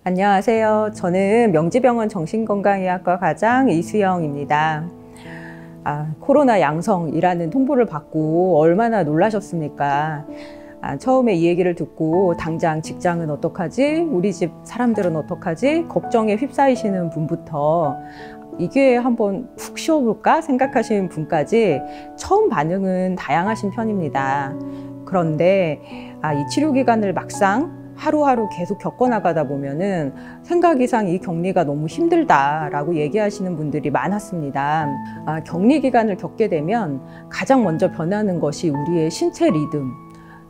안녕하세요. 저는 명지병원 정신건강의학과 과장 이수영입니다. 코로나 양성이라는 통보를 받고 얼마나 놀라셨습니까? 처음에 이 얘기를 듣고 당장 직장은 어떡하지? 우리 집 사람들은 어떡하지? 걱정에 휩싸이시는 분부터 이게 한번 푹 쉬어볼까 생각하시는 분까지 처음 반응은 다양하신 편입니다. 그런데 이 치료 기간을 막상 하루하루 계속 겪어나가다 보면은 생각 이상 이 격리가 너무 힘들다라고 얘기하시는 분들이 많았습니다. 격리 기간을 겪게 되면 가장 먼저 변하는 것이 우리의 신체 리듬,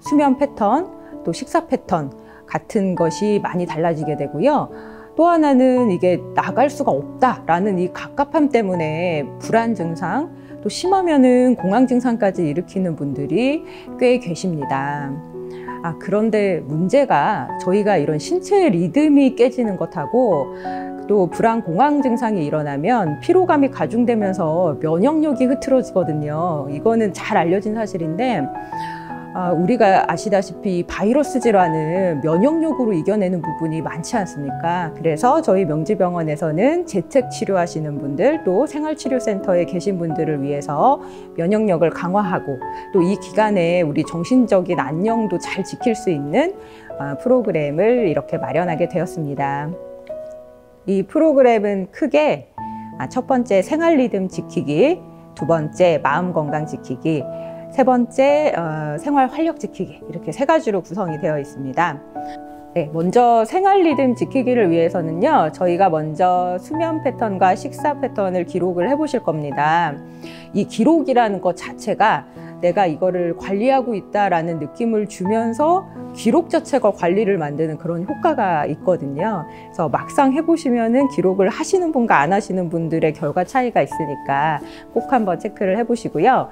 수면 패턴, 또 식사 패턴 같은 것이 많이 달라지게 되고요. 또 하나는 이게 나갈 수가 없다라는 이 갑갑함 때문에 불안 증상, 또 심하면은 공황 증상까지 일으키는 분들이 꽤 계십니다. 그런데 문제가 저희가 이런 신체 리듬이 깨지는 것하고 또 불안 공황 증상이 일어나면 피로감이 가중되면서 면역력이 흐트러지거든요. 이거는 잘 알려진 사실인데 우리가 아시다시피 바이러스 질환은 면역력으로 이겨내는 부분이 많지 않습니까? 그래서 저희 명지병원에서는 재택 치료하시는 분들, 또 생활치료센터에 계신 분들을 위해서 면역력을 강화하고 또 이 기간에 우리 정신적인 안녕도 잘 지킬 수 있는 프로그램을 이렇게 마련하게 되었습니다. 이 프로그램은 크게 첫 번째 생활 리듬 지키기, 두 번째 마음 건강 지키기, 세 번째 생활 활력 지키기, 이렇게 세 가지로 구성이 되어 있습니다. 네, 먼저 생활 리듬 지키기를 위해서는요, 저희가 먼저 수면 패턴과 식사 패턴을 기록을 해보실 겁니다. 이 기록이라는 것 자체가 내가 이거를 관리하고 있다라는 느낌을 주면서 기록 자체가 관리를 만드는 그런 효과가 있거든요. 그래서 막상 해보시면은 기록을 하시는 분과 안 하시는 분들의 결과 차이가 있으니까 꼭 한번 체크를 해보시고요.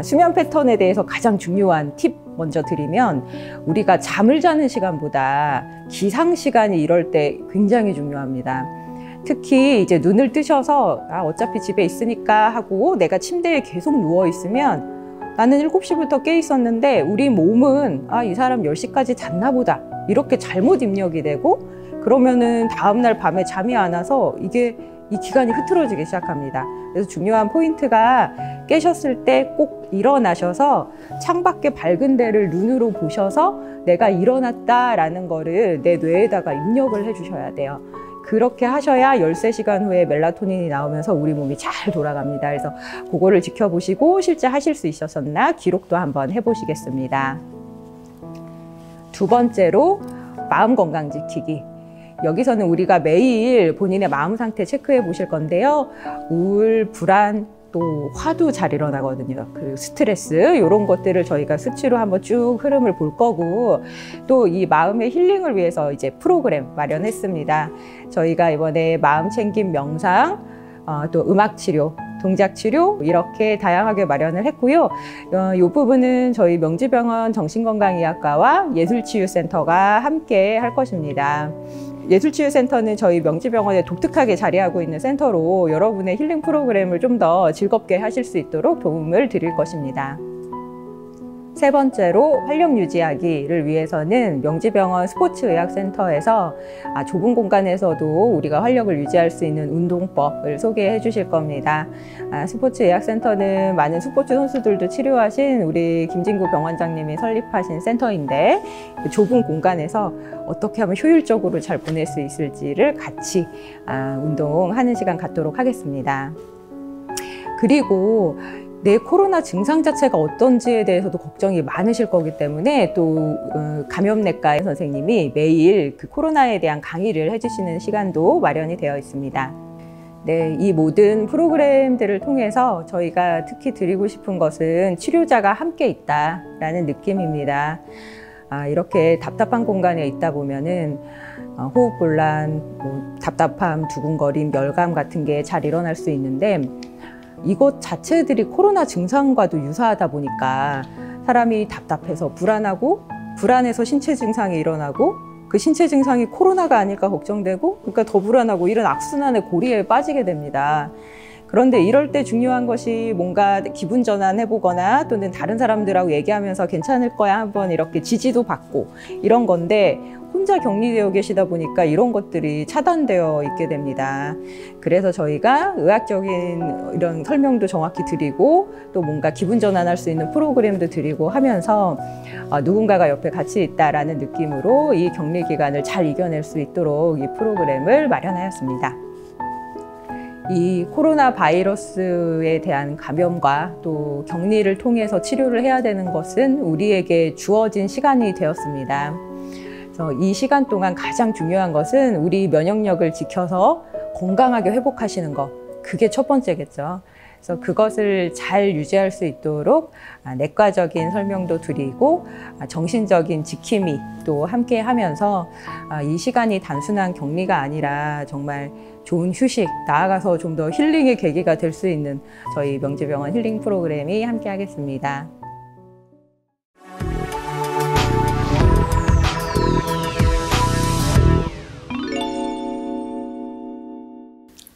수면 패턴에 대해서 가장 중요한 팁 먼저 드리면, 우리가 잠을 자는 시간보다 기상 시간이 이럴 때 굉장히 중요합니다. 특히 이제 눈을 뜨셔서 어차피 집에 있으니까 하고 내가 침대에 계속 누워 있으면 나는 7시부터 깨 있었는데 우리 몸은 이 사람 10시까지 잤나 보다 이렇게 잘못 입력이 되고, 그러면은 다음날 밤에 잠이 안 와서 이 기간이 흐트러지기 시작합니다. 그래서 중요한 포인트가, 깨셨을 때 꼭 일어나셔서 창밖에 밝은 데를 눈으로 보셔서 내가 일어났다라는 거를 내 뇌에다가 입력을 해주셔야 돼요. 그렇게 하셔야 13시간 후에 멜라토닌이 나오면서 우리 몸이 잘 돌아갑니다. 그래서 그거를 지켜보시고 실제 하실 수 있었나 기록도 한번 해보시겠습니다. 두 번째로 마음 건강 지키기. 여기서는 우리가 매일 본인의 마음 상태 체크해 보실 건데요. 우울, 불안, 또 화도 잘 일어나거든요. 그리고 스트레스, 이런 것들을 저희가 수치로 한번 쭉 흐름을 볼 거고, 또 이 마음의 힐링을 위해서 이제 프로그램 마련했습니다. 저희가 이번에 마음 챙김 명상, 또 음악 치료, 동작 치료, 이렇게 다양하게 마련을 했고요. 이 부분은 저희 명지병원 정신건강의학과와 예술치유센터가 함께 할 것입니다. 예술치유센터는 저희 명지병원에 독특하게 자리하고 있는 센터로 여러분의 힐링 프로그램을 좀 더 즐겁게 하실 수 있도록 도움을 드릴 것입니다. 세 번째로 활력 유지하기를 위해서는 명지병원 스포츠의학센터에서 좁은 공간에서도 우리가 활력을 유지할 수 있는 운동법을 소개해 주실 겁니다. 스포츠의학센터는 많은 스포츠 선수들도 치료하신 우리 김진구 병원장님이 설립하신 센터인데, 좁은 공간에서 어떻게 하면 효율적으로 잘 보낼 수 있을지를 같이 운동하는 시간 갖도록 하겠습니다. 그리고 내 코로나 증상 자체가 어떤지에 대해서도 걱정이 많으실 거기 때문에 또 감염내과 선생님이 매일 그 코로나에 대한 강의를 해주시는 시간도 마련이 되어 있습니다. 네, 이 모든 프로그램들을 통해서 저희가 특히 드리고 싶은 것은 치료자가 함께 있다라는 느낌입니다. 이렇게 답답한 공간에 있다 보면은 호흡곤란, 답답함, 두근거림, 열감 같은 게 잘 일어날 수 있는데, 이것 자체들이 코로나 증상과도 유사하다 보니까 사람이 답답해서 불안하고, 불안해서 신체 증상이 일어나고, 그 신체 증상이 코로나가 아닐까 걱정되고, 그러니까 더 불안하고, 이런 악순환의 고리에 빠지게 됩니다. 그런데 이럴 때 중요한 것이 뭔가 기분 전환해보거나 또는 다른 사람들하고 얘기하면서 괜찮을 거야 한번 이렇게 지지도 받고 이런 건데 혼자 격리되어 계시다 보니까 이런 것들이 차단되어 있게 됩니다. 그래서 저희가 의학적인 이런 설명도 정확히 드리고 또 뭔가 기분 전환할 수 있는 프로그램도 드리고 하면서 누군가가 옆에 같이 있다라는 느낌으로 이 격리 기간을 잘 이겨낼 수 있도록 이 프로그램을 마련하였습니다. 이 코로나 바이러스에 대한 감염과 또 격리를 통해서 치료를 해야 되는 것은 우리에게 주어진 시간이 되었습니다. 그래서 이 시간 동안 가장 중요한 것은 우리 면역력을 지켜서 건강하게 회복하시는 것, 그게 첫 번째겠죠. 그래서 그것을 잘 유지할 수 있도록 내과적인 설명도 드리고 정신적인 지킴이 또 함께 하면서 이 시간이 단순한 격리가 아니라 정말 좋은 휴식, 나아가서 좀 더 힐링의 계기가 될 수 있는 저희 명지병원 힐링 프로그램이 함께 하겠습니다.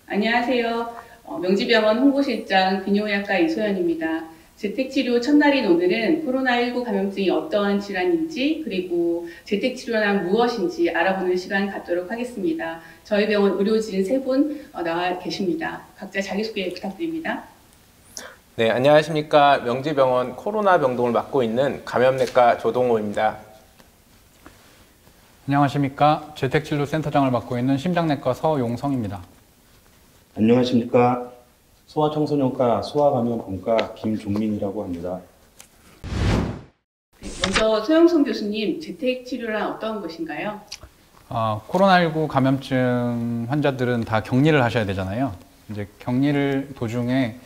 안녕하세요. 명지병원 홍보실장 비뇨의학과 이소연입니다. 재택치료 첫날인 오늘은 코로나19 감염증이 어떠한 질환인지 그리고 재택치료란 무엇인지 알아보는 시간 갖도록 하겠습니다. 저희 병원 의료진 3분 나와 계십니다. 각자 자기소개 부탁드립니다. 네, 안녕하십니까. 명지병원 코로나 병동을 맡고 있는 감염내과 조동호입니다. 안녕하십니까. 재택진료센터장을 맡고 있는 심장내과 서용성입니다. 안녕하십니까. 소아청소년과 소아감염본과 김종민이라고 합니다. 먼저 소영성 교수님, 재택치료란 어떤 것인가요? 코로나19 감염증 환자들은 다 격리를 하셔야 되잖아요. 이제 격리를 도중에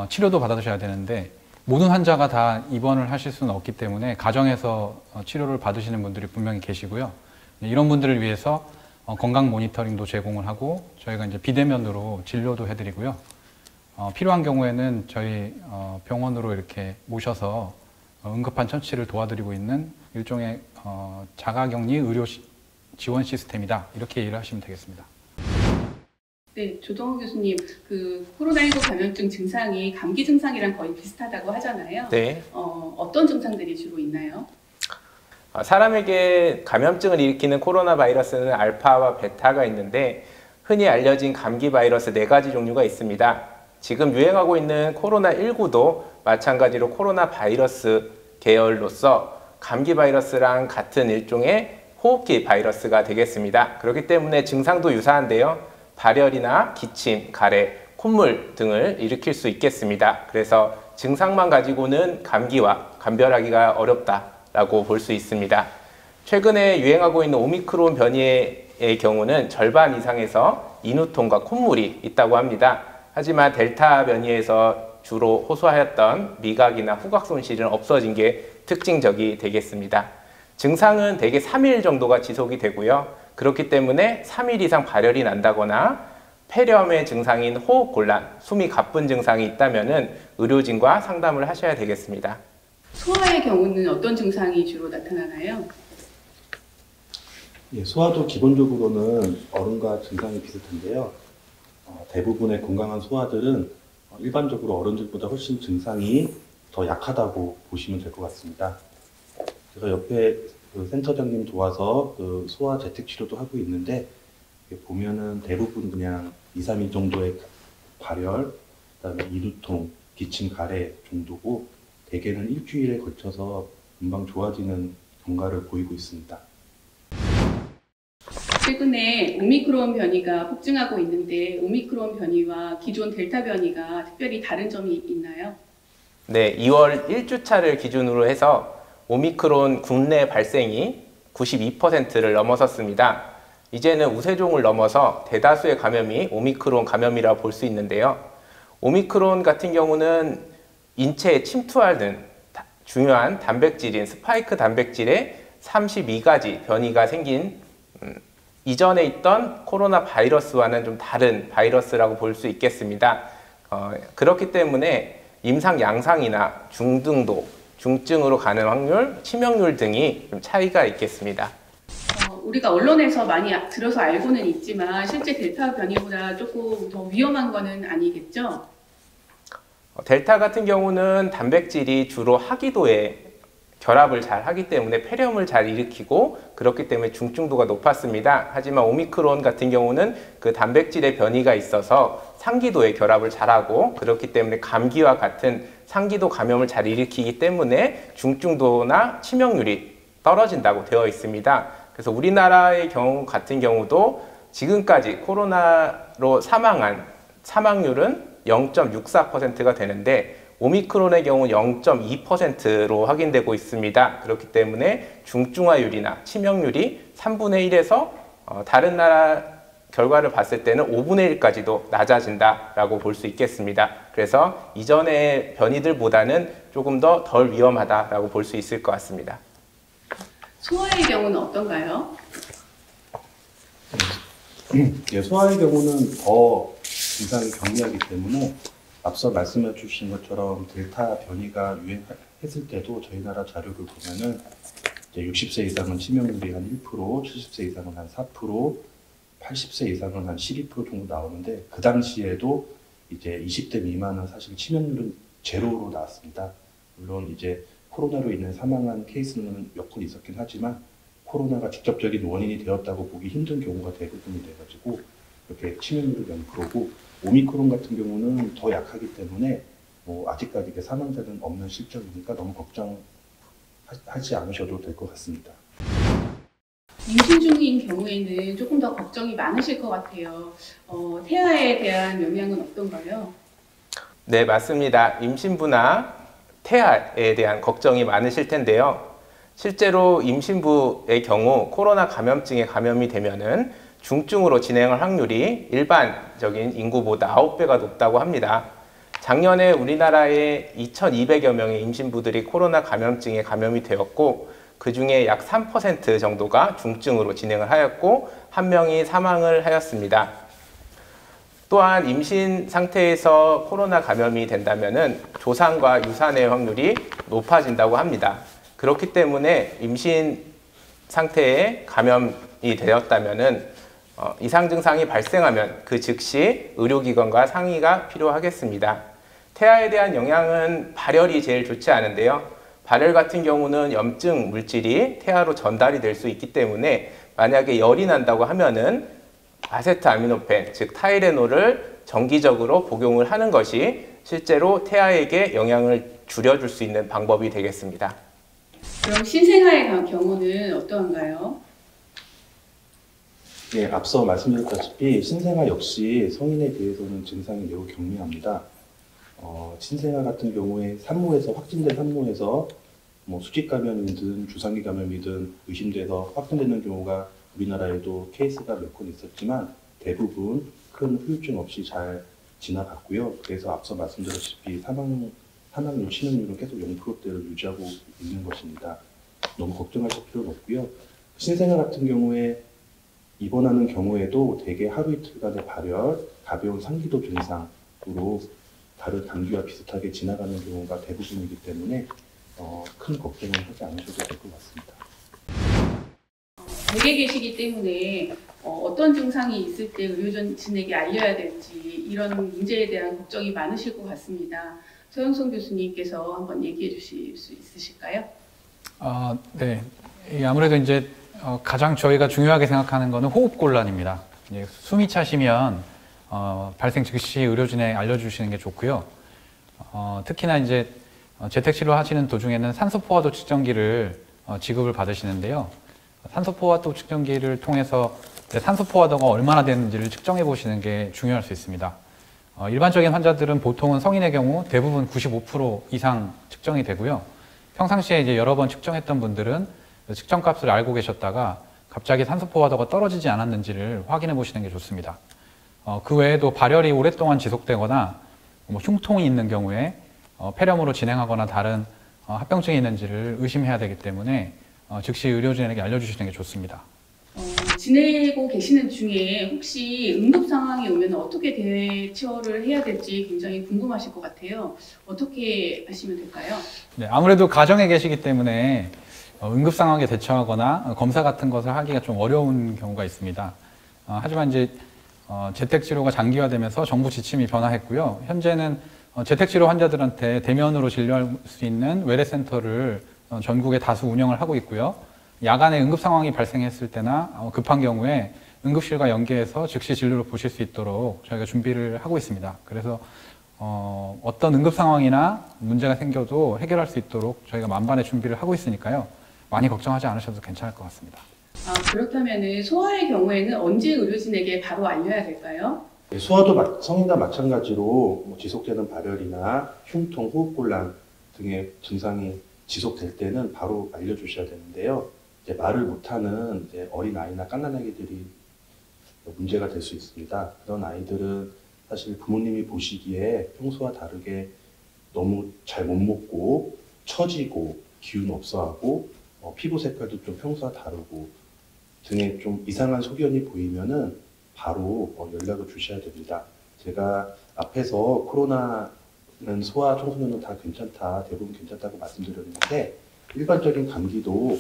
치료도 받으셔야 되는데 모든 환자가 다 입원을 하실 수는 없기 때문에 가정에서 치료를 받으시는 분들이 분명히 계시고요. 이런 분들을 위해서 건강 모니터링도 제공을 하고 저희가 이제 비대면으로 진료도 해드리고요. 필요한 경우에는 저희 병원으로 이렇게 모셔서 응급한 처치를 도와드리고 있는 일종의 자가격리 의료 지원 시스템이다. 이렇게 이해를 하시면 되겠습니다. 네, 조동호 교수님, 그 코로나19 감염증 증상이 감기 증상이랑 거의 비슷하다고 하잖아요. 네. 어떤 증상들이 주로 있나요? 사람에게 감염증을 일으키는 코로나 바이러스는 알파와 베타가 있는데 흔히 알려진 감기 바이러스 4가지 종류가 있습니다. 지금 유행하고 있는 코로나19도 마찬가지로 코로나 바이러스 계열로서 감기 바이러스랑 같은 일종의 호흡기 바이러스가 되겠습니다. 그렇기 때문에 증상도 유사한데요. 발열이나 기침, 가래, 콧물 등을 일으킬 수 있겠습니다. 그래서 증상만 가지고는 감기와 감별하기가 어렵다라고 볼 수 있습니다. 최근에 유행하고 있는 오미크론 변이의 경우는 절반 이상에서 인후통과 콧물이 있다고 합니다. 하지만 델타 변이에서 주로 호소하였던 미각이나 후각 손실은 없어진 게 특징적이 되겠습니다. 증상은 대개 3일 정도가 지속이 되고요. 그렇기 때문에 3일 이상 발열이 난다거나 폐렴의 증상인 호흡곤란, 숨이 가쁜 증상이 있다면 의료진과 상담을 하셔야 되겠습니다. 소아의 경우는 어떤 증상이 주로 나타나나요? 예, 소아도 기본적으로는 어른과 증상이 비슷한데요. 대부분의 건강한 소아들은 일반적으로 어른들보다 훨씬 증상이 더 약하다고 보시면 될 것 같습니다. 제가 옆에 그 센터장님 도와서 그 소아 재택 치료도 하고 있는데 보면은 대부분 그냥 2, 3일 정도의 발열, 그다음에 인후통, 기침, 가래 정도고 대개는 일주일에 걸쳐서 금방 좋아지는 경과를 보이고 있습니다. 최근에 오미크론 변이가 폭증하고 있는데 오미크론 변이와 기존 델타 변이가 특별히 다른 점이 있나요? 네, 2월 1주차를 기준으로 해서 오미크론 국내 발생이 92%를 넘어섰습니다. 이제는 우세종을 넘어서 대다수의 감염이 오미크론 감염이라 볼 수 있는데요. 오미크론 같은 경우는 인체에 침투하는 중요한 단백질인 스파이크 단백질에 32가지 변이가 생긴 이전에 있던 코로나 바이러스와는 좀 다른 바이러스라고 볼 수 있겠습니다. 그렇기 때문에 임상 양상이나 중등도, 중증으로 가는 확률, 치명률 등이 좀 차이가 있겠습니다. 우리가 언론에서 많이 들어서 알고는 있지만 실제 델타 변이보다 조금 더 위험한 거는 아니겠죠? 델타 같은 경우는 단백질이 주로 하기도에 결합을 잘 하기 때문에 폐렴을 잘 일으키고 그렇기 때문에 중증도가 높았습니다. 하지만 오미크론 같은 경우는 그 단백질의 변이가 있어서 상기도에 결합을 잘하고 그렇기 때문에 감기와 같은 상기도 감염을 잘 일으키기 때문에 중증도나 치명률이 떨어진다고 되어 있습니다. 그래서 우리나라의 경우 같은 경우도 지금까지 코로나로 사망한 사망률은 0.64%가 되는데 오미크론의 경우 0.2%로 확인되고 있습니다. 그렇기 때문에 중증화율이나 치명률이 3분의 1에서 다른 나라 결과를 봤을 때는 5분의 1까지도 낮아진다라고 볼 수 있겠습니다. 그래서 이전의 변이들보다는 조금 더 덜 위험하다라고 볼 수 있을 것 같습니다. 소아의 경우는 어떤가요? 예, 소아의 경우는 더 증상이 경미하기 때문에 앞서 말씀해 주신 것처럼 델타 변이가 유행했을 때도 저희 나라 자료를 보면은 이제 60세 이상은 치명률이 한 1%, 70세 이상은 한 4%, 80세 이상은 한 12% 정도 나오는데 그 당시에도 이제 20대 미만은 사실 치명률은 제로로 나왔습니다. 물론 이제 코로나로 인해 사망한 케이스는 몇 건 있었긴 하지만 코로나가 직접적인 원인이 되었다고 보기 힘든 경우가 대부분이 돼가지고 이렇게 치명률이 0%고 오미크론 같은 경우는 더 약하기 때문에 아직까지 사망자는 없는 실정이니까 너무 걱정하지 않으셔도 될 것 같습니다. 임신 중인 경우에는 조금 더 걱정이 많으실 것 같아요. 태아에 대한 영향은 어떤가요? 네, 맞습니다. 임신부나 태아에 대한 걱정이 많으실 텐데요. 실제로 임신부의 경우 코로나 감염증에 감염이 되면은 중증으로 진행할 확률이 일반적인 인구보다 9배가 높다고 합니다. 작년에 우리나라에 2,200여 명의 임신부들이 코로나 감염증에 감염이 되었고 그 중에 약 3% 정도가 중증으로 진행을 하였고 1명이 사망을 하였습니다. 또한 임신 상태에서 코로나 감염이 된다면 조산과 유산의 확률이 높아진다고 합니다. 그렇기 때문에 임신 상태에 감염이 되었다면 이상 증상이 발생하면 그 즉시 의료기관과 상의가 필요하겠습니다. 태아에 대한 영향은 발열이 제일 좋지 않은데요. 발열 같은 경우는 염증 물질이 태아로 전달이 될 수 있기 때문에 만약에 열이 난다고 하면은 아세트아미노펜, 즉 타이레놀을 정기적으로 복용을 하는 것이 실제로 태아에게 영향을 줄여줄 수 있는 방법이 되겠습니다. 그럼 신생아의 경우는 어떠한가요? 예, 앞서 말씀드렸다시피 신생아 역시 성인에 비해서는 증상이 매우 경미합니다. 신생아 같은 경우에 산모에서 확진된 산모에서 수직 감염이든 주사기 감염이든 의심돼서 확진되는 경우가 우리나라에도 케이스가 몇 건 있었지만 대부분 큰 후유증 없이 잘 지나갔고요. 그래서 앞서 말씀드렸다시피 사망률, 치명률은 계속 0%대를 유지하고 있는 것입니다. 너무 걱정하실 필요는 없고요. 신생아 같은 경우에 입원하는 경우에도 대개 하루 이틀간의 발열, 가벼운 상기도 증상으로 다른 감기와 비슷하게 지나가는 경우가 대부분이기 때문에 큰 걱정을 하지 않으셔도 될 것 같습니다. 댁에 계시기 때문에 어떤 증상이 있을 때 의료진에게 알려야 될지 이런 문제에 대한 걱정이 많으실 것 같습니다. 서영선 교수님께서 한번 얘기해 주실 수 있으실까요? 네. 아무래도 이제 가장 저희가 중요하게 생각하는 것은 호흡곤란입니다. 이제 숨이 차시면 발생 즉시 의료진에 알려주시는 게 좋고요. 특히나 이제 재택치료 하시는 도중에는 산소포화도 측정기를 지급을 받으시는데요. 산소포화도 측정기를 통해서 산소포화도가 얼마나 되는지를 측정해 보시는 게 중요할 수 있습니다. 일반적인 환자들은 보통은 성인의 경우 대부분 95% 이상 측정이 되고요. 평상시에 이제 여러 번 측정했던 분들은 측정값을 알고 계셨다가 갑자기 산소포화도가 떨어지지 않았는지를 확인해 보시는 게 좋습니다. 그 외에도 발열이 오랫동안 지속되거나 흉통이 있는 경우에 폐렴으로 진행하거나 다른 합병증이 있는지를 의심해야 되기 때문에 즉시 의료진에게 알려주시는 게 좋습니다. 지내고 계시는 중에 혹시 응급 상황이 오면 어떻게 대처를 해야 될지 굉장히 궁금하실 것 같아요. 어떻게 하시면 될까요? 네, 아무래도 가정에 계시기 때문에 응급 상황에 대처하거나 검사 같은 것을 하기가 좀 어려운 경우가 있습니다. 하지만 이제 재택 치료가 장기화되면서 정부 지침이 변화했고요. 현재는 재택 치료 환자들한테 대면으로 진료할 수 있는 외래센터를 전국에 다수 운영을 하고 있고요. 야간에 응급 상황이 발생했을 때나 급한 경우에 응급실과 연계해서 즉시 진료를 보실 수 있도록 저희가 준비를 하고 있습니다. 그래서 어떤 응급 상황이나 문제가 생겨도 해결할 수 있도록 저희가 만반의 준비를 하고 있으니까요. 많이 걱정하지 않으셔도 괜찮을 것 같습니다. 그렇다면 소아의 경우에는 언제 의료진에게 바로 알려야 될까요? 소아도 성인과 마찬가지로 뭐 지속되는 발열이나 흉통, 호흡곤란 등의 증상이 지속될 때는 바로 알려주셔야 되는데요. 이제 말을 못하는 이제 어린 아이나 갓난아기들이 문제가 될 수 있습니다. 그런 아이들은 사실 부모님이 보시기에 평소와 다르게 너무 잘 못 먹고 처지고 기운 없어하고 피부 색깔도 좀 평소와 다르고 등에 좀 이상한 소견이 보이면은 바로 연락을 주셔야 됩니다. 제가 앞에서 코로나는 소아 청소년은 다 괜찮다, 대부분 괜찮다고 말씀드렸는데 일반적인 감기도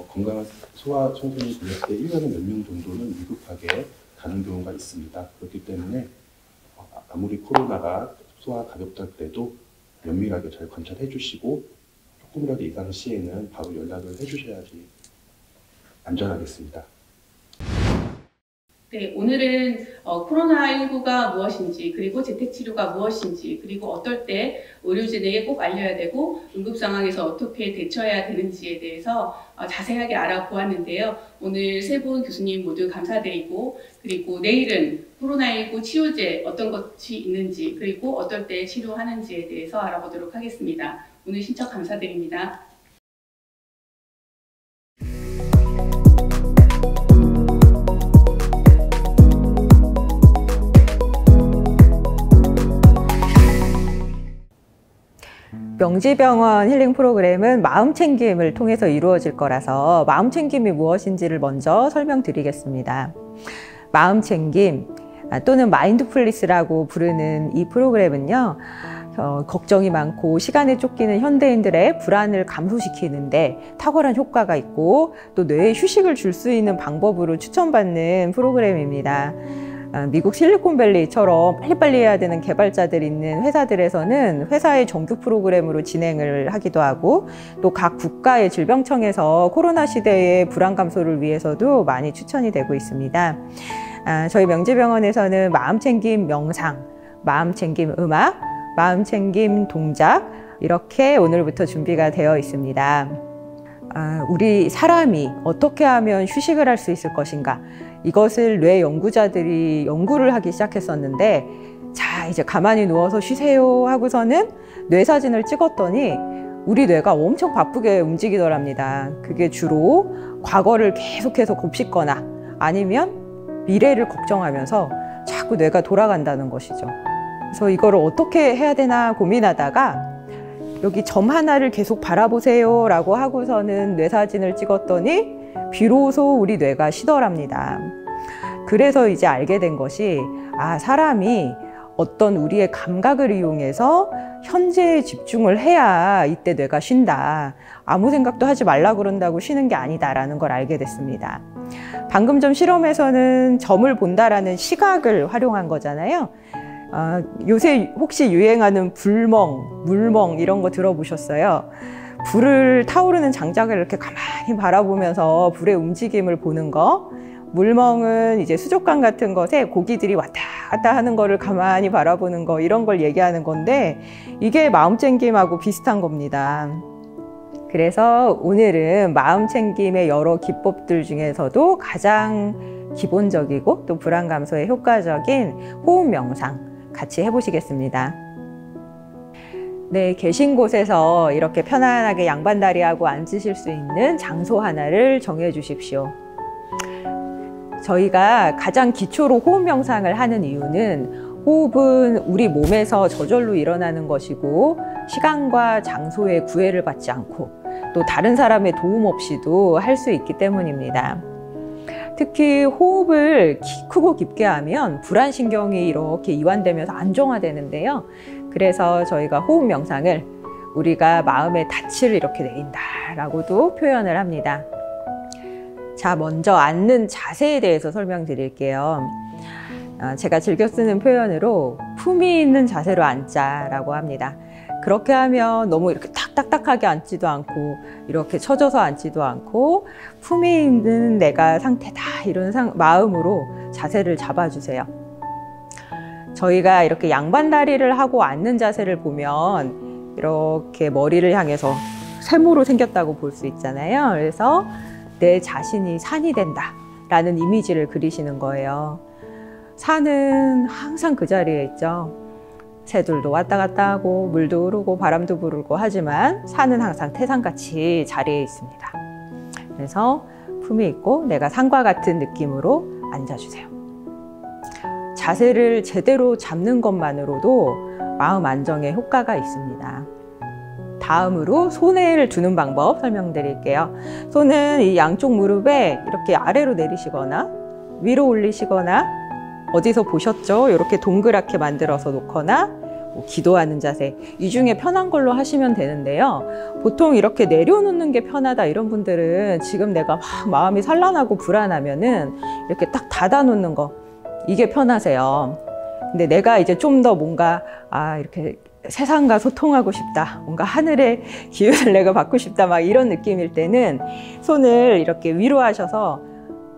건강한 소아 청소년이 걸렸을 때 1년에 몇 명 정도는 위급하게 가는 경우가 있습니다. 그렇기 때문에 아무리 코로나가 소아 가볍다 그래도 면밀하게 잘 관찰해 주시고 조금이라도 이상 시에는 바로 연락을 해 주셔야지 안전하겠습니다. 네, 오늘은 코로나19가 무엇인지, 그리고 재택치료가 무엇인지, 그리고 어떨 때 의료진에게 꼭 알려야 되고 응급 상황에서 어떻게 대처해야 되는지에 대해서 자세하게 알아보았는데요. 오늘 세 분 교수님 모두 감사드리고, 그리고 내일은 코로나19 치료제 어떤 것이 있는지, 그리고 어떨 때 치료하는지에 대해서 알아보도록 하겠습니다. 오늘 신청 감사드립니다. 명지병원 힐링 프로그램은 마음챙김을 통해서 이루어질 거라서 마음챙김이 무엇인지를 먼저 설명드리겠습니다. 마음챙김 또는 마인드풀리스라고 부르는 이 프로그램은요, 걱정이 많고 시간에 쫓기는 현대인들의 불안을 감소시키는데 탁월한 효과가 있고 또 뇌에 휴식을 줄 수 있는 방법으로 추천받는 프로그램입니다. 미국 실리콘밸리처럼 빨리빨리 해야 되는 개발자들이 있는 회사들에서는 회사의 정규 프로그램으로 진행을 하기도 하고 또 각 국가의 질병청에서 코로나 시대의 불안 감소를 위해서도 많이 추천이 되고 있습니다. 저희 명지병원에서는 마음챙김 명상, 마음챙김 음악, 마음챙김 동작 이렇게 오늘부터 준비가 되어 있습니다. 우리 사람이 어떻게 하면 휴식을 할 수 있을 것인가, 이것을 뇌 연구자들이 연구를 하기 시작했었는데, 자 이제 가만히 누워서 쉬세요 하고서는 뇌 사진을 찍었더니 우리 뇌가 엄청 바쁘게 움직이더랍니다. 그게 주로 과거를 계속해서 곱씹거나 아니면 미래를 걱정하면서 자꾸 뇌가 돌아간다는 것이죠. 그래서 이거를 어떻게 해야 되나 고민하다가 여기 점 하나를 계속 바라보세요 라고 하고서는 뇌 사진을 찍었더니 비로소 우리 뇌가 쉬더랍니다. 그래서 이제 알게 된 것이 사람이 어떤 우리의 감각을 이용해서 현재에 집중을 해야 이때 뇌가 쉰다. 아무 생각도 하지 말라 그런다고 쉬는 게 아니다라는 걸 알게 됐습니다. 방금 전 실험에서는 점을 본다라는 시각을 활용한 거잖아요. 요새 혹시 유행하는 불멍, 물멍 이런 거 들어보셨어요? 불을 타오르는 장작을 이렇게 가만히 바라보면서 불의 움직임을 보는 거. 물멍은 이제 수족관 같은 것에 고기들이 왔다 갔다 하는 거를 가만히 바라보는 거, 이런 걸 얘기하는 건데 이게 마음챙김하고 비슷한 겁니다. 그래서 오늘은 마음챙김의 여러 기법들 중에서도 가장 기본적이고 또 불안 감소에 효과적인 호흡 명상 같이 해보시겠습니다. 네, 계신 곳에서 이렇게 편안하게 양반다리하고 앉으실 수 있는 장소 하나를 정해 주십시오. 저희가 가장 기초로 호흡 명상을 하는 이유는 호흡은 우리 몸에서 저절로 일어나는 것이고 시간과 장소의 구애를 받지 않고 또 다른 사람의 도움 없이도 할 수 있기 때문입니다. 특히 호흡을 크고 깊게 하면 불안신경이 이렇게 이완되면서 안정화되는데요. 그래서 저희가 호흡 명상을 우리가 마음의 닻을 이렇게 내린다라고도 표현을 합니다. 자, 먼저 앉는 자세에 대해서 설명드릴게요. 제가 즐겨 쓰는 표현으로 품위 있는 자세로 앉자라고 합니다. 그렇게 하면 너무 이렇게 딱딱하게 앉지도 않고 이렇게 처져서 앉지도 않고 품위 있는 내가 상태다 이런 마음으로 자세를 잡아주세요. 저희가 이렇게 양반다리를 하고 앉는 자세를 보면 이렇게 머리를 향해서 세모로 생겼다고 볼 수 있잖아요. 그래서 내 자신이 산이 된다 라는 이미지를 그리시는 거예요. 산은 항상 그 자리에 있죠. 새들도 왔다 갔다 하고 물도 흐르고 바람도 불고 하지만 산은 항상 태산같이 자리에 있습니다. 그래서 품위 있고 내가 산과 같은 느낌으로 앉아주세요. 자세를 제대로 잡는 것만으로도 마음 안정에 효과가 있습니다. 다음으로 손을 두는 방법 설명드릴게요. 손은 이 양쪽 무릎에 이렇게 아래로 내리시거나 위로 올리시거나 어디서 보셨죠? 이렇게 동그랗게 만들어서 놓거나 기도하는 자세, 이 중에 편한 걸로 하시면 되는데요. 보통 이렇게 내려놓는 게 편하다 이런 분들은 지금 내가 막 마음이 산란하고 불안하면은 이렇게 딱 닫아 놓는 거, 이게 편하세요. 근데 내가 이제 좀 더 뭔가 이렇게 세상과 소통하고 싶다, 뭔가 하늘의 기운을 내가 받고 싶다, 막 이런 느낌일 때는 손을 이렇게 위로 하셔서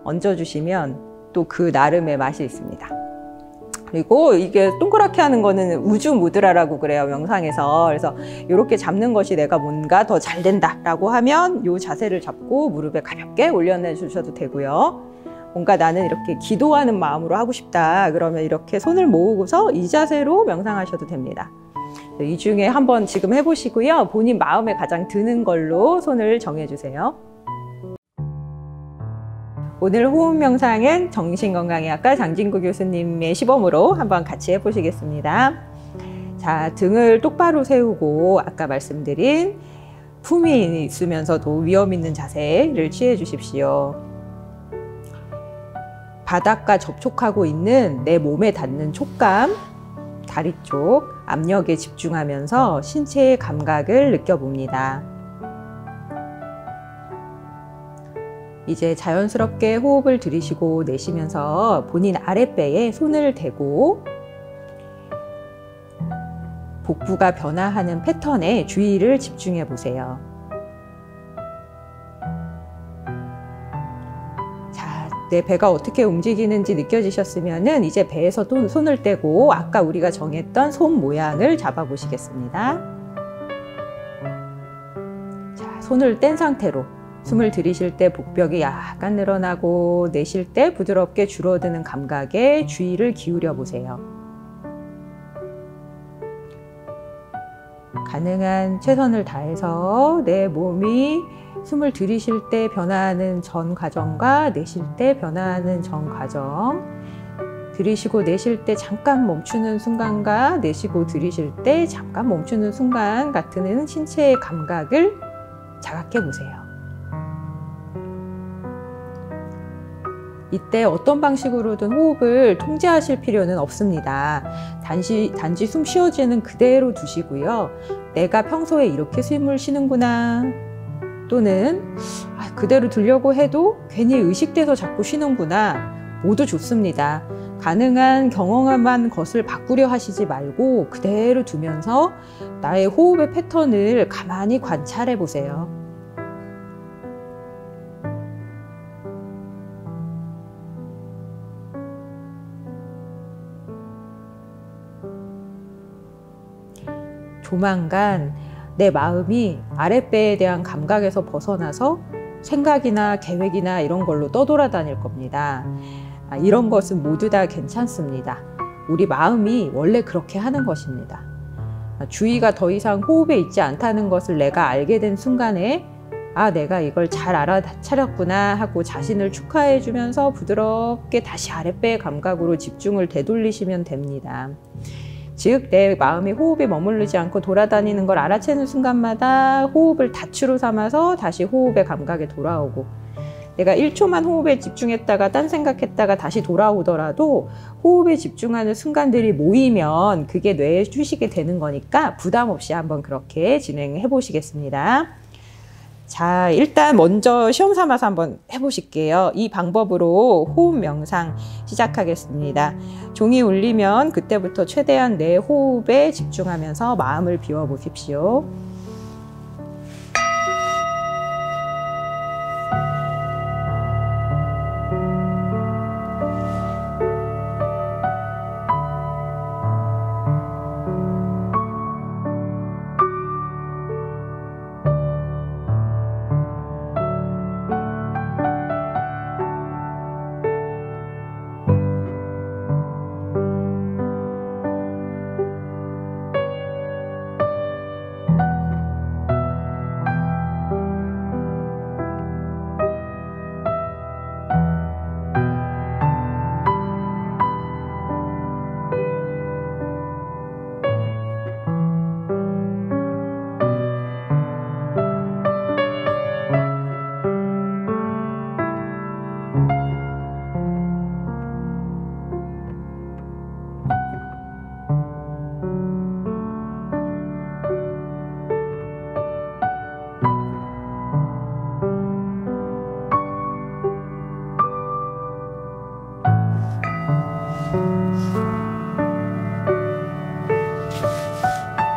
얹어주시면 또 그 나름의 맛이 있습니다. 그리고 이게 동그랗게 하는 거는 우주 무드라라고 그래요, 명상에서. 그래서 이렇게 잡는 것이 내가 뭔가 더 잘 된다라고 하면 이 자세를 잡고 무릎에 가볍게 올려내 주셔도 되고요. 뭔가 나는 이렇게 기도하는 마음으로 하고 싶다 그러면 이렇게 손을 모으고서 이 자세로 명상하셔도 됩니다. 이 중에 한번 지금 해보시고요. 본인 마음에 가장 드는 걸로 손을 정해주세요. 오늘 호흡 명상은 정신건강의학과 장진구 교수님의 시범으로 한번 같이 해보시겠습니다. 자, 등을 똑바로 세우고 아까 말씀드린 품위 있으면서도 위험 있는 자세를 취해 주십시오. 바닥과 접촉하고 있는 내 몸에 닿는 촉감, 다리 쪽 압력에 집중하면서 신체의 감각을 느껴봅니다. 이제 자연스럽게 호흡을 들이쉬고 내쉬면서 본인 아랫배에 손을 대고 복부가 변화하는 패턴에 주의를 집중해 보세요. 자, 내 배가 어떻게 움직이는지 느껴지셨으면은 이제 배에서 손을 떼고 아까 우리가 정했던 손 모양을 잡아 보시겠습니다. 자, 손을 뗀 상태로 숨을 들이쉴 때 복벽이 약간 늘어나고 내쉴 때 부드럽게 줄어드는 감각에 주의를 기울여 보세요. 가능한 최선을 다해서 내 몸이 숨을 들이쉴 때 변화하는 전 과정과 내쉴 때 변화하는 전 과정, 들이쉬고 내쉴 때 잠깐 멈추는 순간과 내쉬고 들이쉴 때 잠깐 멈추는 순간 같은 신체의 감각을 자각해 보세요. 이때 어떤 방식으로든 호흡을 통제하실 필요는 없습니다. 단지 숨 쉬어지는 그대로 두시고요. 내가 평소에 이렇게 숨을 쉬는구나, 또는 그대로 두려고 해도 괜히 의식돼서 자꾸 쉬는구나, 모두 좋습니다. 가능한 경험한 것을 바꾸려 하시지 말고 그대로 두면서 나의 호흡의 패턴을 가만히 관찰해 보세요. 조만간 내 마음이 아랫배에 대한 감각에서 벗어나서 생각이나 계획이나 이런 걸로 떠돌아다닐 겁니다. 이런 것은 모두 다 괜찮습니다. 우리 마음이 원래 그렇게 하는 것입니다. 주의가 더 이상 호흡에 있지 않다는 것을 내가 알게 된 순간에 내가 이걸 잘 알아차렸구나 하고 자신을 축하해 주면서 부드럽게 다시 아랫배의 감각으로 집중을 되돌리시면 됩니다. 즉, 내 마음이 호흡에 머무르지 않고 돌아다니는 걸 알아채는 순간마다 호흡을 다추로 삼아서 다시 호흡의 감각에 돌아오고, 내가 1초만 호흡에 집중했다가 딴 생각했다가 다시 돌아오더라도 호흡에 집중하는 순간들이 모이면 그게 뇌에 휴식이 되는 거니까 부담 없이 한번 그렇게 진행해 보시겠습니다. 자, 일단 먼저 시험 삼아서 한번 해보실게요. 이 방법으로 호흡 명상 시작하겠습니다. 종이 울리면 그때부터 최대한 내 호흡에 집중하면서 마음을 비워보십시오.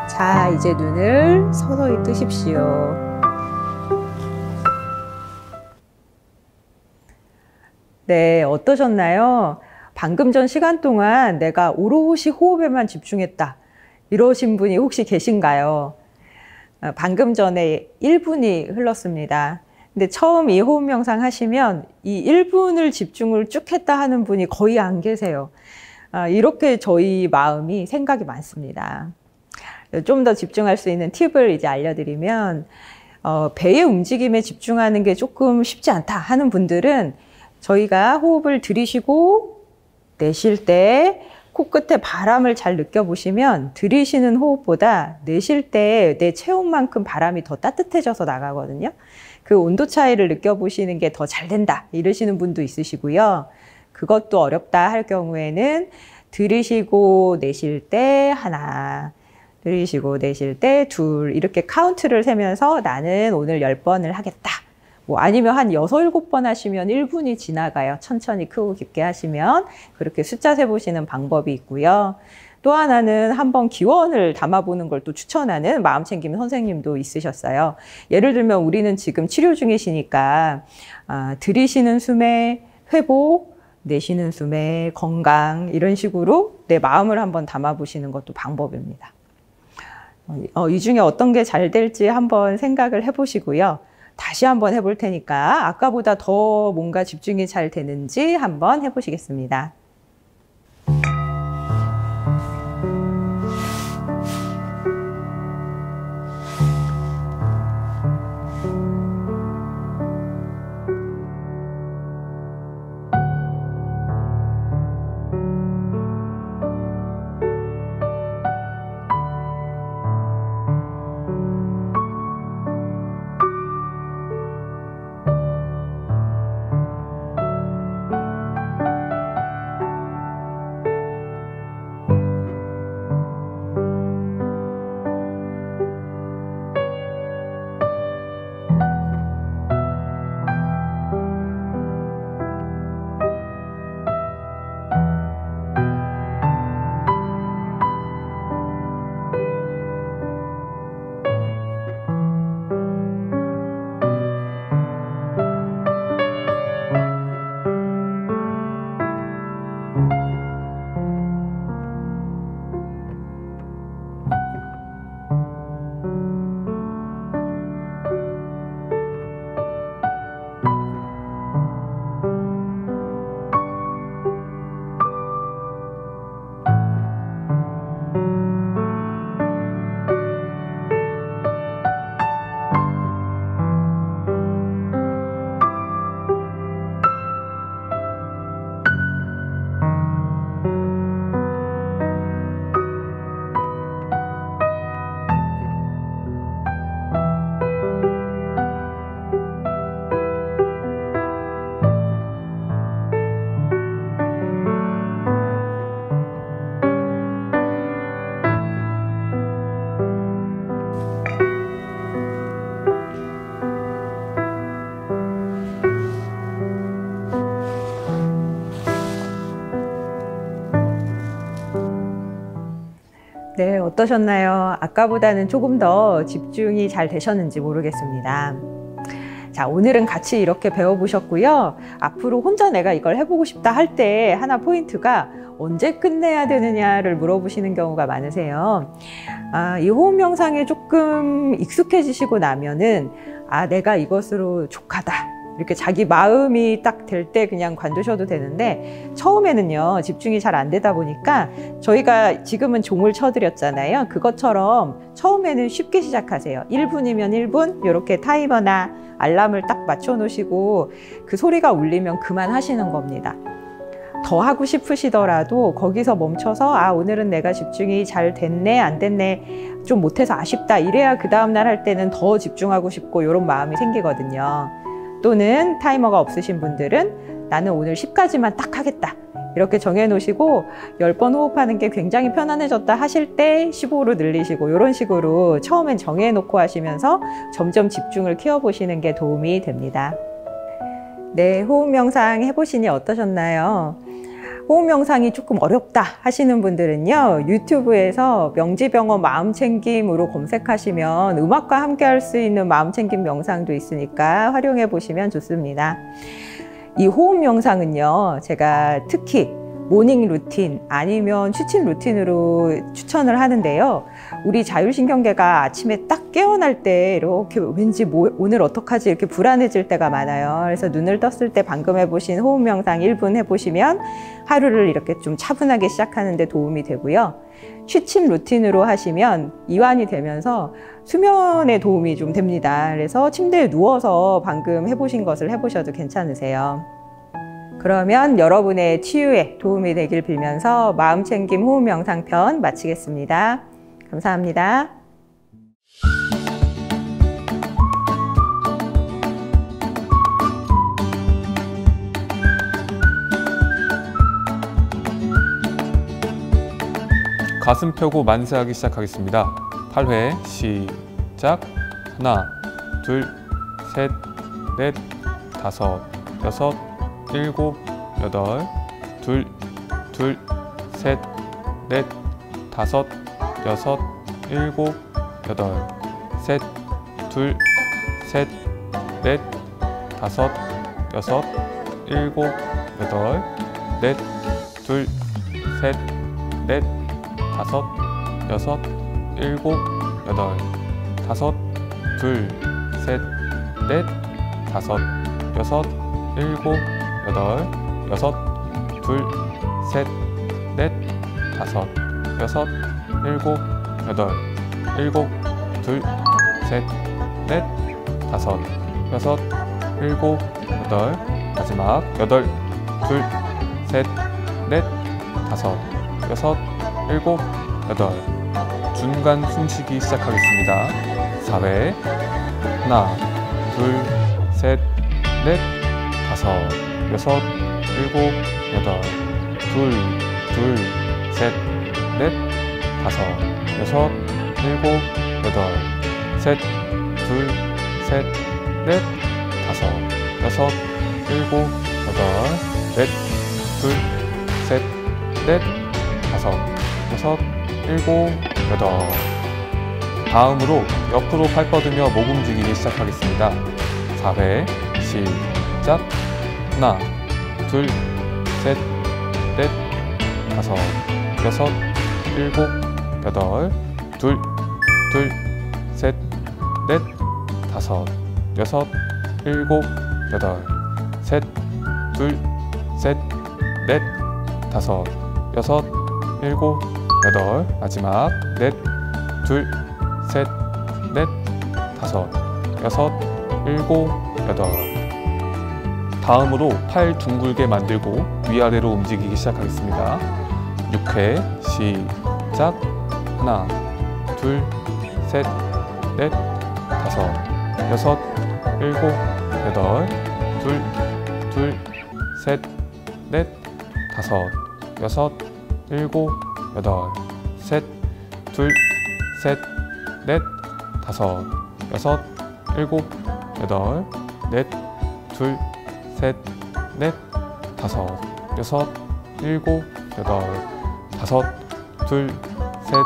자, 이제 눈을 서서히 뜨십시오. 네, 어떠셨나요? 방금 전 시간 동안 내가 오롯이 호흡에만 집중했다. 이러신 분이 혹시 계신가요? 방금 전에 1분이 흘렀습니다. 근데 처음 이 호흡 명상 하시면 이 1분을 집중을 쭉 했다 하는 분이 거의 안 계세요. 이렇게 저희 마음이 생각이 많습니다. 좀 더 집중할 수 있는 팁을 이제 알려드리면, 배의 움직임에 집중하는 게 조금 쉽지 않다 하는 분들은 저희가 호흡을 들이쉬고 내쉴 때 코끝에 바람을 잘 느껴보시면 들이쉬는 호흡보다 내쉴 때 내 체온만큼 바람이 더 따뜻해져서 나가거든요. 그 온도 차이를 느껴보시는 게 더 잘 된다 이러시는 분도 있으시고요. 그것도 어렵다 할 경우에는 들이쉬고 내쉴 때 하나, 들이쉬고 내쉴 때 둘, 이렇게 카운트를 세면서 나는 오늘 10번을 하겠다. 뭐 아니면 한 6, 7번 하시면 1분이 지나가요. 천천히 크고 깊게 하시면. 그렇게 숫자 세보시는 방법이 있고요. 또 하나는 한번 기원을 담아보는 걸 또 추천하는 마음챙김 선생님도 있으셨어요. 예를 들면 우리는 지금 치료 중이시니까 들이쉬는 숨에 회복, 내쉬는 숨에 건강, 이런 식으로 내 마음을 한번 담아보시는 것도 방법입니다. 이 중에 어떤 게 잘 될지 한번 생각을 해보시고요. 다시 한번 해볼 테니까 아까보다 더 뭔가 집중이 잘 되는지 한번 해보시겠습니다. 어떠셨나요? 아까보다는 조금 더 집중이 잘 되셨는지 모르겠습니다. 자, 오늘은 같이 이렇게 배워보셨고요. 앞으로 혼자 내가 이걸 해보고 싶다 할 때 하나 포인트가 언제 끝내야 되느냐를 물어보시는 경우가 많으세요. 이 호흡 명상에 조금 익숙해지시고 나면은 내가 이것으로 족하다. 이렇게 자기 마음이 딱 될 때 그냥 관두셔도 되는데 처음에는요 집중이 잘 안 되다 보니까 저희가 지금은 종을 쳐드렸잖아요. 그것처럼 처음에는 쉽게 시작하세요. 1분이면 1분 이렇게 타이머나 알람을 딱 맞춰 놓으시고 그 소리가 울리면 그만하시는 겁니다. 더 하고 싶으시더라도 거기서 멈춰서 오늘은 내가 집중이 잘 됐네 안 됐네 좀 못해서 아쉽다 이래야 그 다음날 할 때는 더 집중하고 싶고 이런 마음이 생기거든요. 또는 타이머가 없으신 분들은 나는 오늘 10까지만 딱 하겠다 이렇게 정해 놓으시고 10번 호흡하는 게 굉장히 편안해졌다 하실 때 15로 늘리시고 이런 식으로 처음엔 정해 놓고 하시면서 점점 집중을 키워보시는 게 도움이 됩니다. 네, 호흡 명상 해보시니 어떠셨나요? 호흡 명상이 조금 어렵다 하시는 분들은요 유튜브에서 명지병원 마음챙김으로 검색하시면 음악과 함께 할 수 있는 마음챙김 명상도 있으니까 활용해 보시면 좋습니다. 이 호흡 명상은요 제가 특히 모닝 루틴 아니면 취침 루틴으로 추천을 하는데요. 우리 자율신경계가 아침에 딱 깨어날 때 이렇게 왠지 오늘 어떡하지 이렇게 불안해질 때가 많아요. 그래서 눈을 떴을 때 방금 해보신 호흡 명상 1분 해보시면 하루를 이렇게 좀 차분하게 시작하는 데 도움이 되고요. 취침 루틴으로 하시면 이완이 되면서 수면에 도움이 좀 됩니다. 그래서 침대에 누워서 방금 해보신 것을 해보셔도 괜찮으세요. 그러면 여러분의 치유에 도움이 되길 빌면서 마음챙김 호흡 명상편 마치겠습니다. 감사합니다. 가슴 펴고 만세하기 시작하겠습니다. 8회 시작. 하나, 둘, 셋, 넷, 다섯, 여섯, 일곱, 여덟, 둘, 셋, 넷, 다섯, 여섯, 일곱, 여덟, 셋, 둘, 셋, 넷, 다섯, 여섯, 일곱, 여덟, 넷, 둘, 셋, 넷, 다섯, 여섯, 일곱, 여덟, 다섯, 둘, 셋, 넷, 다섯, 여섯, 일곱, 여덟, 여섯, 둘, 셋, 넷, 다섯, 여섯, 일곱, 여덟, 일곱, 둘, 셋, 넷, 다섯, 여섯, 일곱, 여덟, 마지막 여덟, 둘, 셋, 넷, 다섯, 여섯, 일곱, 여덟. 중간 숨쉬기 시작하겠습니다. 4회 하나, 둘, 셋, 넷, 다섯, 여섯, 일곱, 여덟, 둘, 셋, 넷, 다섯, 여섯, 일곱, 여덟, 셋, 둘, 셋, 넷, 다섯, 여섯, 일곱, 여덟, 넷, 둘, 셋, 넷, 다섯, 여섯, 일곱, 여덟. 다음으로 옆으로 팔 뻗으며 목 움직이기 시작하겠습니다. 4회 시작. 하나, 둘, 셋, 넷, 다섯, 여섯, 일곱, 여덟, 둘, 셋, 넷, 다섯, 여섯, 일곱, 여덟, 셋, 둘, 셋, 넷, 다섯, 여섯, 일곱, 여덟, 마지막 넷, 둘, 셋, 넷, 다섯, 여섯, 일곱, 여덟. 다음으로 팔 둥글게 만들고 위아래로 움직이기 시작하겠습니다. 6회 시작. 하나, 둘, 셋, 넷, 다섯, 여섯, 일곱, 여덟, 둘, 셋, 넷, 다섯, 여섯, 일곱, 여덟, 셋, 둘, 셋, 넷, 다섯, 여섯, 일곱, 여덟, 넷, 둘, 셋, 넷, 다섯, 여섯, 일곱, 여덟, 다섯, 둘, 셋,